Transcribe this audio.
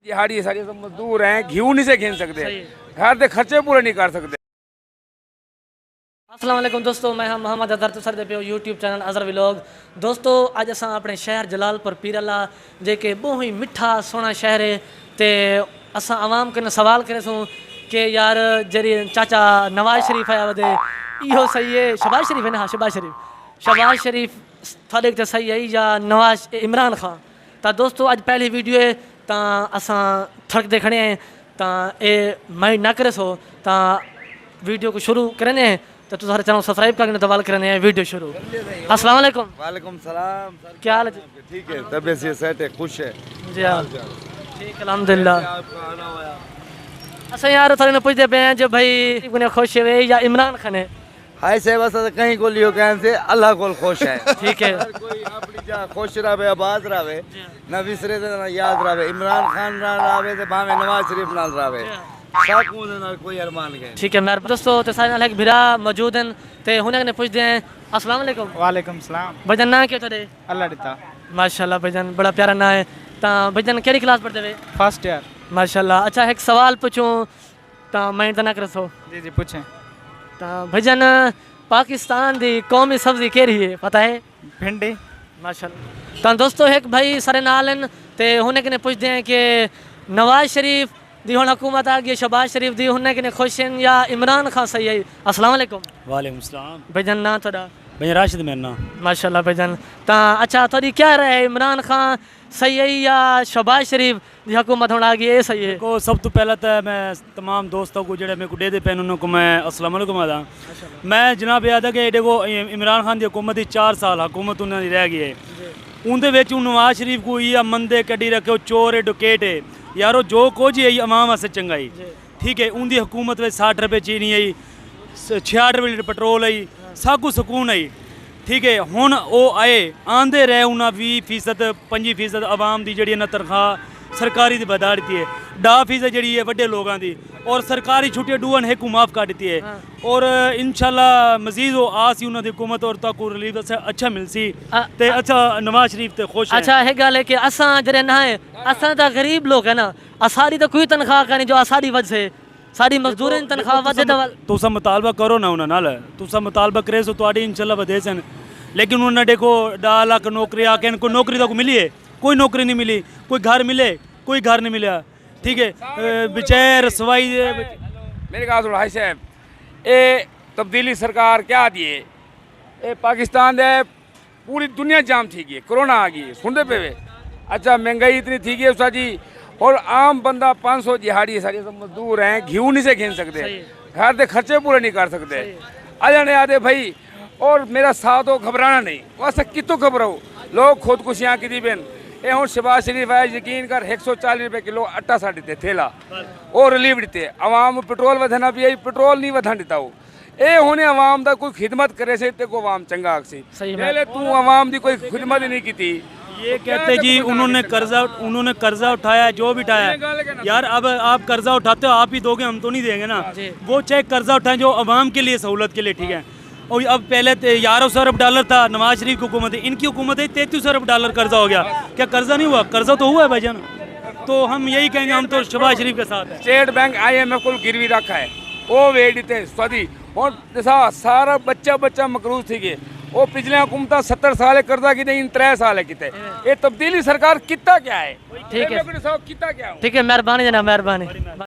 दिहाड़ी सारी सब मजदूर हैं, घी नहीं से खेल सकते, घर के खर्चे पूरे नहीं कर सकते। अस्सलाम वालेकुम दोस्तों, मैं मोहम्मद अजहर तुसर दे पे यूट्यूब चैनल अजहर व्लॉग। दोस्तों अज असां अपने शहर जलालपुर पीरला जेके बहुत ही मिठा सोहना शहर है ते असां आवाम कने सवाल करे सूं कि यार जरी चाचा नवाज शरीफ आया वदे इहो सही है, शहबाज शरीफ है ना, हाँ शहबाज शरीफ थोड़े ते सही है या नवाज इमरान खान। तो दोस्तों अज पहली वीडियो है तो असां थड़क देखने हैं तो ये माइंड ना करे सो तो वीडियो को शुरू करने हैं तो तुम्हारे चैनल सब्सक्राइब करके दवाल करने हैं वीडियो शुरू। अस्सलाम वालेकुम। वालेकुम सलाम। क्या हाल है? ठीक है, तबीयत से सेट है, खुश है जी हाँ ठीक अल्हम्दुलिल्लाह। अच्छा यार थोड़े ने पूछते पे हैं जो भाई इन्हें खुश है या इमरान खान है? हाय से बस कहीं को लियो कहन से अल्लाह को खुश है। ठीक है, हर कोई अपनी जा खुश रहे, आबाद रहे, ना विसरे ना याद रहे। इमरान खान ना रहे तो भावे नवाज शरीफ ना रहे, कोई अरमान के। ठीक है मेरे दोस्तों तो सारे अलग भिरा मौजूद हैं ते हुने ने पूछते हैं। अस्सलाम वालेकुम। वालेकुम सलाम। भजन ना क्या तोड़े? अल्लाह दिता। माशाल्लाह भजन बड़ा प्यारा ना है। तो भजन केड़ी क्लास पढ़ते वे? First year. माशाल्लाह। अच्छा एक सवाल पूछूं तो मैं तो ना कर सो। जी जी पूछें। तो भजन पाकिस्तान दी कौमी सब्जी केड़ी है पता है? भिंडी। माशाल्लाह। तो दोस्तों एक भाई सारे नाल हैं ते हुने के ने पूछते हैं कि नवाज शरीफ दी हुन हुकूमत आ गई, शहबाज शरीफ दी हुने के ने खुश हैं या इमरान खान सही है? अस्सलाम वालेकुम। वालेकुम सलाम। भजन ना थोड़ा? भैया राशिद मेरा नाम। माशाल्लाह भजन। तो अच्छा थोड़ी क्या रहे इमरान खान सही है या शहबाज शरीफ दी हुकूमत होना आ गई ये सही है? को सब तो पहला तो मैं तमाम दोस्तों को जेड़े मेरे को दे पैन उनको मैं अस्सलाम वालेकुम आदा। मैं जनाब याद है कि देखो इमरान खान की हुकूमत ही 4 साल हुकूमत उन्होंने रह गई है। उनके नवाज शरीफ को ये मंदे कड्डी रखे चोर है डुकेट है यारो जो कुछ है अवाम वास्ते चंगा ही। ठीक है उनकी हुकूमत में 60 रुपये चीनी आई, 66 रुपये लीटर पेट्रोल आई, सब कुछ सुकून आई। ठीक है हुण वो आए आंदे रहे उन्हें 20% 25% आवाम की जी तनख्वाह सरकारी की बधा दी है, 10% जी है वड्डे लोगों की, और सरकारी छुट्टियां डून एक माफ़ कर दी है। और इंशाल्लाह मजीद वो आस ही उन्होंने हुकूमत और तक रिलीफ अच्छा मिलसी ते अच्छा नवाज शरीफ ते खुश। अच्छा है गल है कि असां जरे ना है असां तो गरीब लोग है ना, असारी तो कोई तनख्वाह करनी जो असारी वजह से सारी मजदूरी तनख्वाह वधे तो तुसा मुतालबा करो ना उन्हें नाल तुसा मुतालबा करे सो तो इंशाल्लाह वधे सन। लेकिन उन्हें देखो 10 लाख नौकरी आके कोई नौकरी तो मिली है, कोई नौकरी नहीं मिली, कोई घर मिले कोई घर नहीं मिला। ठीक है बेचारे रसवाई मेरे कहा भाई साहब ये तब्दीली सरकार क्या दिए ये पाकिस्तान दे पूरी दुनिया जाम थी गई, कोरोना आ गई सुनते पे वे। अच्छा महंगाई इतनी थी गई उसा जी, और आम बंदा 500 दिहाड़ी सारी सब मजदूर हैं, घी नहीं से खेल सकते, घर के खर्चे पूरे नहीं कर सकते। आ जाने आते भाई और मेरा साथ हो घबराना नहीं, वैसे कितों घबराओ लोग खुदकुशियाँ की बेन ये हूँ शहबाज शरीफ आया यकीन कर 140 रुपये किलो आटा साड़ दिते थेला और रिलीव दिते अवाम पेट्रोल वधना भी आई पेट्रोल नहीं वधन दिता वो ये होने अवाम दा कोई खिदमत करे से ते को अवाम चंगा आखसी। पहले तू अवाम दी कोई खिदमत ही नहीं की थी। ये कहते जी उन्होंने कर्जा उठाया जो भी उठाया यार, अब आप कर्जा उठाते हो आप ही दोगे हम तो नहीं देंगे ना। वो चाहे कर्जा उठाए जो अवाम के लिए सहूलत के लिए। ठीक है और अब पहले 1100 अरब डॉलर था नवाज शरीफ की हुकूमत है, इनकी हुकूमत है 33 अरब डॉलर कर्जा हो गया। क्या कर्जा नहीं हुआ? कर्जा तो हुआ है भाईजान। तो हम यही कहेंगे हम तो शहबाज शरीफ के साथ है। स्टेट बैंक IMF को गिरवी रखा है वो वेट थे सदी और सारा बच्चा मकरूज थी गए वो पिछले हुकूमत 70 साल कर्जा की इन 3 साल किते ये तब्दीली सरकार कितना क्या है? ठीक है कितना क्या ठीक है मेहरबानी जना मेहरबानी।